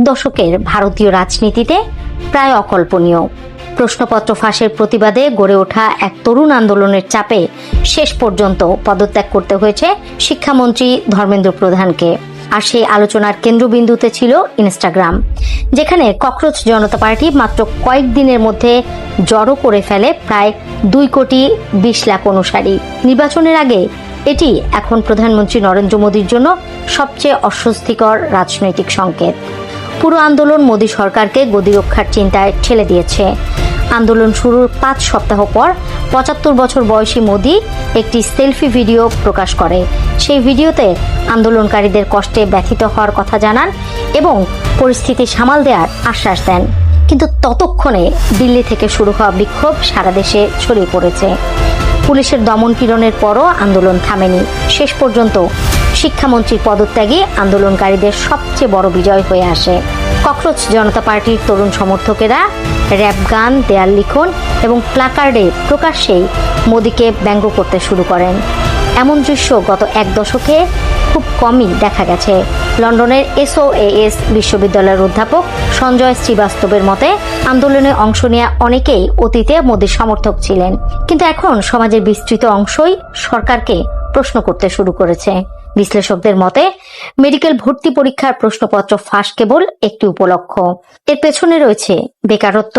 দশকের ভারতীয় রাজনীতিতে প্রায় অকল্পনীয়। প্রশ্নপত্র ফাঁসের প্রতিবাদে গড়ে ওঠা এক তরুণ আন্দোলনের চাপে শেষ পর্যন্ত পদত্যাগ করতে হয়েছে শিক্ষামন্ত্রী ধর্মেন্দ্র প্রধানকে। আর সেই আলোচনার কেন্দ্রবিন্দুতে ছিল ইনস্টাগ্রাম, যেখানে ককরোচ জনতা পার্টি মাত্র কয়েকদিনের মধ্যে জড়ো করে ফেলে প্রায় 2,20,00,000 অনুসারী। নির্বাচনের আগে এটি এখন প্রধানমন্ত্রী নরেন্দ্র মোদীর জন্য সবচেয়ে অস্বস্তিকর রাজনৈতিক সংকেত। পুরো আন্দোলন মোদী সরকারকে গদি রক্ষার চিন্তায় ঠেলে দিয়েছে। আন্দোলন শুরুর 5 সপ্তাহ পর 75 বছর বয়সী মোদী একটি সেলফি ভিডিও প্রকাশ করে। সেই ভিডিওতে আন্দোলনকারীদের কষ্টে ব্যথিত হওয়ার কথা জানান এবং পরিস্থিতি সামাল দেওয়ার আশ্বাস দেন। কিন্তু ততক্ষণে দিল্লি থেকে শুরু হওয়া বিক্ষোভ সারা দেশে ছড়িয়ে পড়েছে। পুলিশের দমন পীড়নের পরও আন্দোলন থামেনি। শেষ পর্যন্ত শিক্ষামন্ত্রীর পদত্যাগই আন্দোলনকারীদের সবচেয়ে বড় বিজয় হয়ে আসে। ককরোচ জনতা পার্টির তরুণ সমর্থকেরা র্যাপ গান, দেয়াল লিখন এবং প্ল্যাকার্ডে প্রকাশ্যেই মোদীকে ব্যঙ্গ করতে শুরু করেন। এমন দৃশ্য গত 1 দশকে খুব কমই দেখা গেছে। লন্ডনের SOAS বিশ্ববিদ্যালয়ের অধ্যাপক সঞ্জয় শ্রীবাস্তবের মতে, আন্দোলনে অংশ নেওয়া অনেকেই অতীতে মোদীর সমর্থক ছিলেন, কিন্তু এখন সমাজের বিস্তৃত অংশই সরকারকে প্রশ্ন করতে শুরু করেছে। বিশ্লেষকদের মতে, মেডিকেল ভর্তি পরীক্ষার প্রশ্নপত্র ফাঁস কেবল একটি উপলক্ষ। এর পেছনে রয়েছে বেকারত্ব,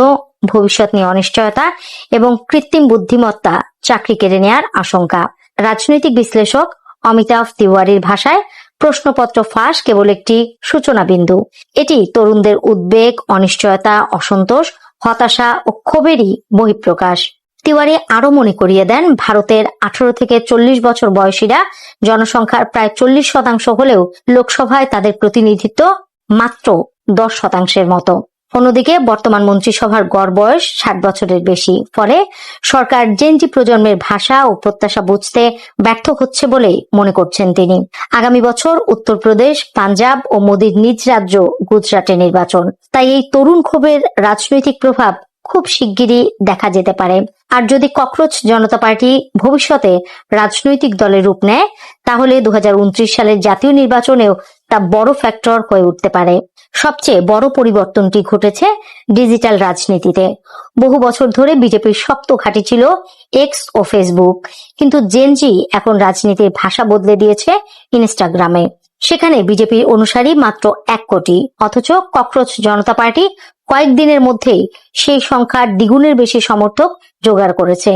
ভবিষ্যৎ নিয়ে অনিশ্চয়তা এবং কৃত্রিম বুদ্ধিমত্তা চাকরি কেড়ে নেওয়ার আশঙ্কা। রাজনৈতিক বিশ্লেষক অমিতাভ তিওয়ারির ভাষায়, প্রশ্নপত্র ফাঁস কেবল একটি সূচনা বিন্দু। এটি তরুণদের উদ্বেগ, অনিশ্চয়তা, অসন্তোষ, হতাশা ও ক্ষোভেরই বহিঃপ্রকাশ। তিওয়ারি আরো মনে করিয়ে দেন, ভারতের 18 থেকে 40 বছর বয়সীরা জনসংখ্যার প্রায় 40% হলেও লোকসভায় তাদের প্রতিনিধিত্ব মাত্র 10% মতো। অন্যদিকে বর্তমান মন্ত্রিসভার গড় বয়স 60 বছরের বেশি। ফলে সরকার জেনজি প্রজন্মের ভাষা ও প্রত্যাশা বুঝতে ব্যর্থ হচ্ছে বলে মনে করছেন তিনি। আগামী বছর উত্তরপ্রদেশ, পাঞ্জাব ও মোদীর নিজ রাজ্য গুজরাটে নির্বাচন। তাই এই তরুণ ক্ষোভের রাজনৈতিক প্রভাব খুব শিগগিরই দেখা যেতে পারে। আর যদি ককরোচ জনতা পার্টি ভবিষ্যতে রাজনৈতিক দলের রূপ নেয়, তাহলে 2029 সালের জাতীয় নির্বাচনেও তা বড় ফ্যাক্টর হয়ে উঠতে পারে। সবচেয়ে বড় পরিবর্তনটি ঘটেছে ডিজিটাল রাজনীতিতে। বহু বছর ধরে বিজেপির শক্ত ঘাঁটি ছিল এক্স ও ফেসবুক, কিন্তু জেনজি এখন রাজনীতির ভাষা বদলে দিয়েছে ইনস্টাগ্রামে। সেখানে বিজেপির অনুসারী মাত্র 1 কোটি, অথচ ককরোচ জনতা পার্টি কয়েকদিনের মধ্যেই সেই সংখ্যার দ্বিগুণের বেশি সমর্থক জোগাড় করেছে।